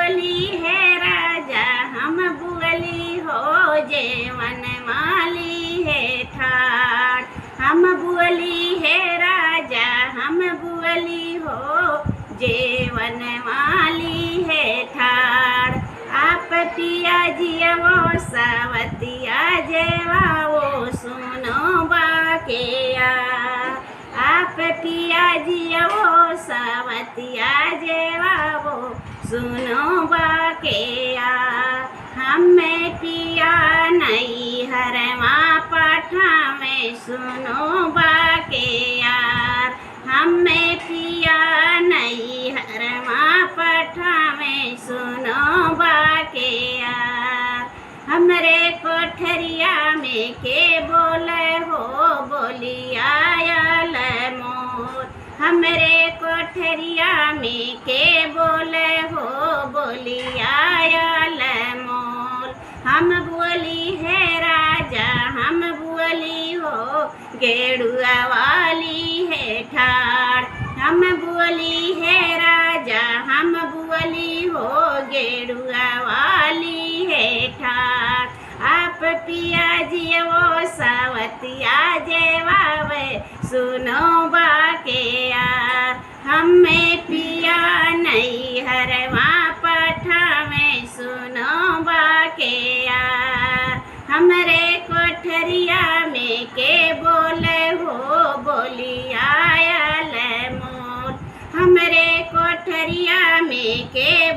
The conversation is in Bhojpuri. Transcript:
बुअली है राजा हम बुअली हो जेवन माली है ठाड़। हम बुअली है राजा हम बुअली हो जेवन माली है ठाड़। आप पिया जियवो सवतिया जेवाओ सुनो बाकेया। आप पिया जियवो सवतिया जेवाओ सुनो बाकेया। हमें पिया नहीं हरवा पठावे सुनो बाकेया। हमें पिया नहीं हरवा पठावे सुनो बाकेया। हमरे कोठरिया में के बोले हो बोलिया आयल मोर। हमरे कोठरिया में के बोले हो बोलिया आयल मोर। हम बुअली है राजा हम बुअली हो गेड़ुआ वाली है ठाड़। हम बुअली है राजा हम बुअली हो गेड़ुआ वाली है ठाड़। आप पिया जियवो सवतिया जेवावे सुनो बाकेया। हमें पिया नहीं हरवा पठावे सुनो बाकेया। हमरे कोठरिया में के बोले हो बोलिया आयल मोर। हमरे कोठरिया में के